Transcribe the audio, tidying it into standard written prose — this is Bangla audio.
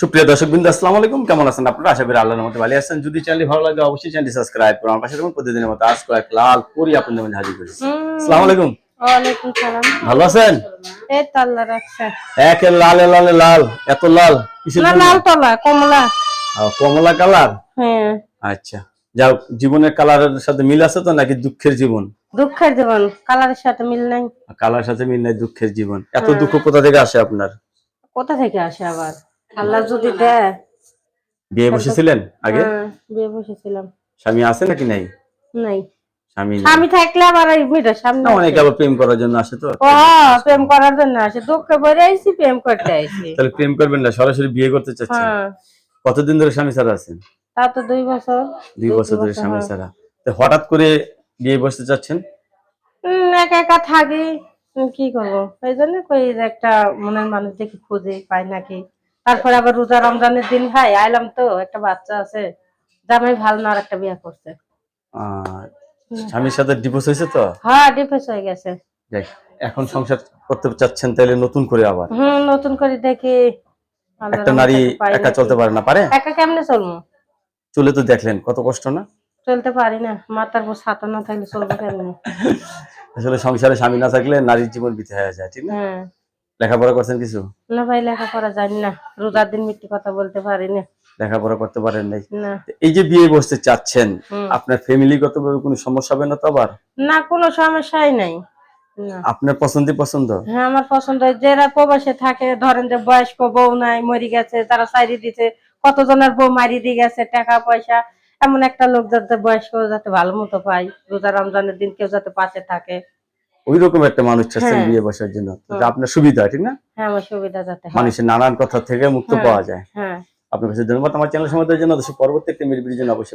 সুপ্রিয় দর্শকবৃন্দ, আসসালামু আলাইকুম। কেমন আছেন আপনারা? আশা করি আল্লাহর রহমতে ভালো আছেন। যদি চ্যানেলটি ভালো লাগে অবশ্যই চ্যানেলটি সাবস্ক্রাইব করুন। আমার পাশে থাকুন প্রতিদিনের মতো। আজকে এক লাল পরি আপনাদের মধ্যে হাজির করেছি। আসসালামু আলাইকুম। ওয়ালাইকুম সালাম। ভালো আছেন? এই তো আল্লাহ রাখছে। একে লাল লাল লাল, এত লাল কিসের না, জন্য? লাল তলা কমলা। কমলা কালার। হ্যাঁ, আচ্ছা, যাও, জীবনের কালারের সাথে মিল আছে তো নাকি দুঃখের জীবন? দুঃখের জীবন কালারের সাথে মিল নাই। কালার সাথে মিল নাই, দুঃখের জীবন। এত হ্যাঁ। দুঃখ কোথা থেকে আসে আপনার? কোথা থেকে আসে আবার? আল্লাহ যদি দেয়। বিয়ে বসেছিলেন আগে? হ্যাঁ, বিয়ে বসেছিলাম। স্বামী আছে নাকি নাই? নাই। স্বামী নাই। স্বামী থাকলে আবার এই মেয়েটার সামনে না, অনেকে আবার প্রেম করার জন্য আসে তো। ও প্রেম করার জন্য আসে, দুঃখে ভরে আইছি প্রেম করতে আইছি। তাহলে প্রেম করবেন না, সরাসরি বিয়ে করতে চাচ্ছেন? হ্যাঁ, কতদিন ধরে স্বামী ছাড়া আছেন? তা তো 2 বছর। 2 বছর ধরে স্বামী হ্যাঁ। ছাড়া। তো হঠাৎ করে বিয়ে বসতে চাচ্ছেন? একা একা থাকি, কি করবো, এই জন্য কই যে একটা মনের মানুষ দেখি খুঁজে পাই নাকি। তারপরে আবার রোজা রমজানের দিন ভাই আইলাম, তো একটা বাচ্চা আছে, জামাই ভালো না, আর একটা বিয়ে করছে। স্বামীর সাথে ডিভোর্স হয়েছে তো? হ্যাঁ, ডিভোর্স হয়ে গেছে। যাক, এখন সংসার করতে চাচ্ছেন তাহলে নতুন করে আবার? নতুন করে দেখি। আল্লাহর একটা নারী রহমতে পাই একা নাকি। চলতে পারে না? পারে? একা কেমনে চলবো? চলে তো দেখলেন, কত কষ্ট না? চলতে পারি না, মাথার উপর ছাতা না থাকলে চলবো কেমনে? আসলে সংসারে স্বামী না থাকলে নারীর জীবন বৃথা হয়ে যায়, ঠিক না? হ্যাঁ। লেখাপড়া করছেন কিছু? না ভাই, লেখাপড়া জানি না, রোজার দিন মিথ্যে কথা বলতে পারি না। লেখাপড়া করতে পারেন নাই? না। এই যে বিয়ে বসতে চাচ্ছেন, হুম। আপনার ফ্যামিলিগত ভাবে কোনো সমস্যা হবে না তো আবার? না, কোনো সমস্যাই নাই। না। আপনার পছন্দ? হ্যাঁ, আমার পছন্দ। যারা প্রবাসে থাকে, ধরেন যে বয়স্ক বউ নাই, মরি গেছে, তারা সাইরি দিছে, কতজনের বউ মারি দিয়ে গেছে, টাকা পয়সা, এমন একটা লোক যাতে বয়স্ক যাতে ভালো মতো পায়, রোজা রমজানের দিন কেউ যাতে পাশে থাকে। ওই রকম একটা মানুষ চাচ্ছেন হ্যাঁ। বিয়ে বসার জন্য, যা আপনার সুবিধা, ঠিক না? হ্যাঁ, আমার সুবিধা যাতে হয়। মানুষের নানান কথা থেকে মুক্ত হ্যাঁ। পাওয়া যায়। হ্যাঁ। আপনার কাছে ধন্যবাদ। আমার চ্যানেল সম্বন্ধের জন্য পরবর্তী একটা ভিডিওর জন্য অবশ্যই